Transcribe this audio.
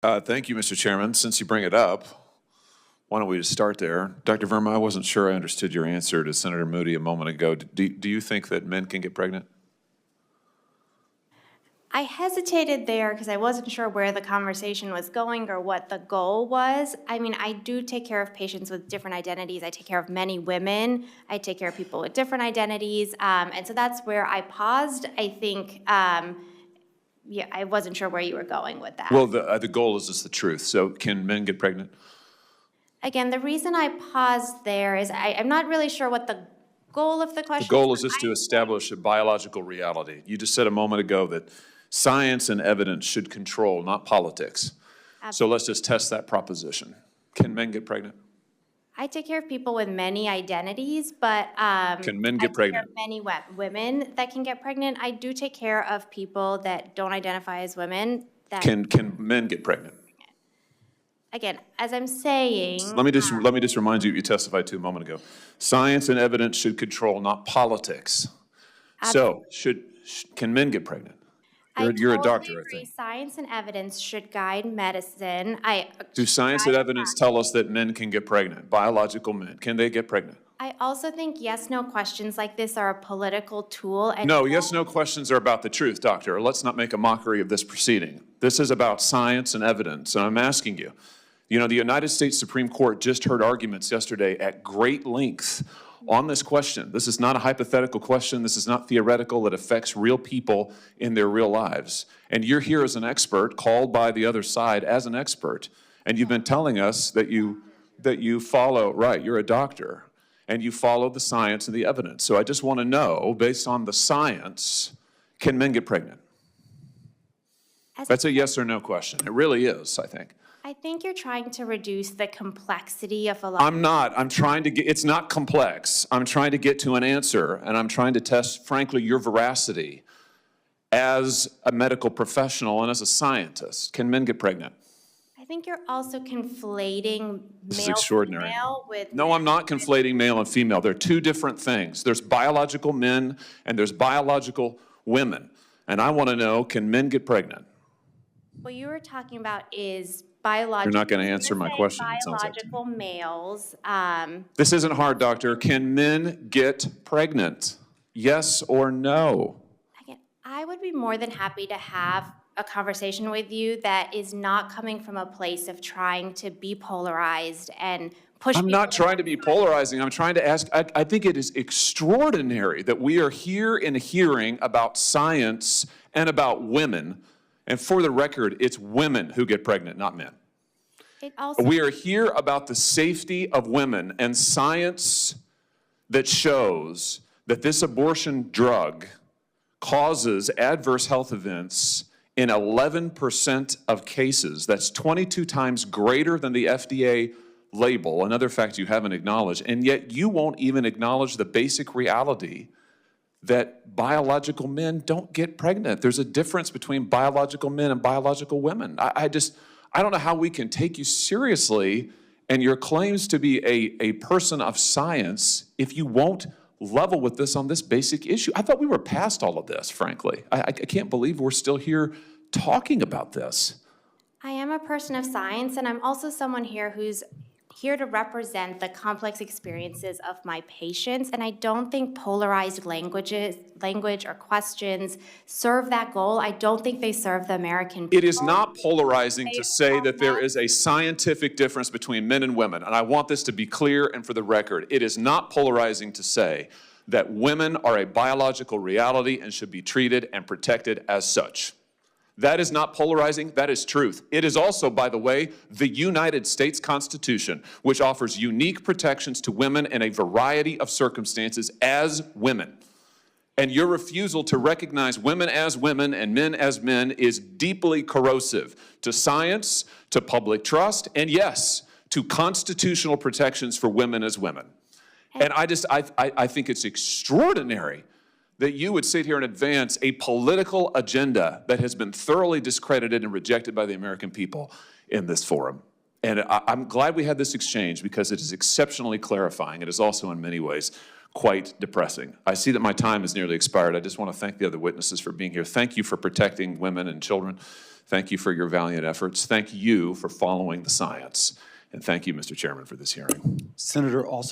Thank you, Mr. Chairman. Since you bring it up, why don't we just start there? Dr. Verma, I wasn't sure I understood your answer to Senator Moody a moment ago. Do you think that men can get pregnant? I hesitated there because I wasn't sure where the conversation was going or what the goal was. I mean, I do take care of patients with different identities. I take care of many women. I take care of people with different identities. And so that's where I paused. I think, yeah, I wasn't sure where you were going with that. Well, the goal is just the truth. So can men get pregnant? Again, the reason I paused there is I'm not really sure what the goal of the question is. The goal is just to establish a biological reality. You just said a moment ago that science and evidence should control, not politics. Absolutely. So let's just test that proposition. Can men get pregnant? I take care of people with many identities, but can men get pregnant? Many women that can get pregnant. I do take care of people that don't identify as women. That can men get pregnant? Again, as I'm saying, let me just remind you what you testified to a moment ago. Science and evidence should control, not politics. Absolutely. So can men get pregnant? You're a doctor, I think. Science and evidence should guide medicine. Do science and evidence tell us that men can get pregnant? Biological men, can they get pregnant? I also think yes/no questions like this are a political tool. And no, yes/no questions are about the truth, doctor. Let's not make a mockery of this proceeding. This is about science and evidence, and I'm asking you. You know, the United States Supreme Court just heard arguments yesterday at great length on this question. This is not a hypothetical question. This is not theoretical. It affects real people in their real lives. And you're here as an expert, called by the other side as an expert. And you've been telling us that you follow, right, you're a doctor, and you follow the science and the evidence. So I just want to know, based on the science, can men get pregnant? That's a yes or no question. It really is, I think. I think you're trying to reduce the complexity of a lot. I'm not. I'm trying to get, it's not complex. I'm trying to get to an answer, and I'm trying to test, frankly, your veracity as a medical professional and as a scientist. Can men get pregnant? I think you're also conflating male and female with... No, I'm not conflating male and female. They're two different things. There's biological men and there's biological women. And I want to know, can men get pregnant? What you were talking about is biological... You're not going to answer my question. Biological males. This isn't hard, doctor. Can men get pregnant? Yes or no? Again, I would be more than happy to have a conversation with you that is not coming from a place of trying to be polarized and push I'm not trying to be polarizing. I'm trying to ask, I think it is extraordinary that we are here in a hearing about science and about women. And for the record, it's women who get pregnant, not men. We are here about the safety of women and science that shows that this abortion drug causes adverse health events in 11% of cases. That's 22 times greater than the FDA label, another fact you haven't acknowledged, and yet you won't even acknowledge the basic reality that biological men don't get pregnant. There's a difference between biological men and biological women. I don't know how we can take you seriously and your claims to be a person of science if you won't level with this on this basic issue. I thought we were past all of this, frankly. I can't believe we're still here talking about this. I am a person of science, and I'm also someone here who's here to represent the complex experiences of my patients, and I don't think polarized language or questions serve that goal. I don't think they serve the American people. It is not polarizing to say that there is a scientific difference between men and women, and I want this to be clear and for the record. It is not polarizing to say that women are a biological reality and should be treated and protected as such. That is not polarizing, that is truth. It is also, by the way, the United States Constitution, which offers unique protections to women in a variety of circumstances as women. And your refusal to recognize women as women and men as men is deeply corrosive to science, to public trust, and yes, to constitutional protections for women as women. And I think it's extraordinary that you would sit here and advance a political agenda that has been thoroughly discredited and rejected by the American people in this forum. And I'm glad we had this exchange because it is exceptionally clarifying. It is also in many ways quite depressing. I see that my time has nearly expired. I just want to thank the other witnesses for being here. Thank you for protecting women and children. Thank you for your valiant efforts. Thank you for following the science. And thank you, Mr. Chairman, for this hearing. Senator, also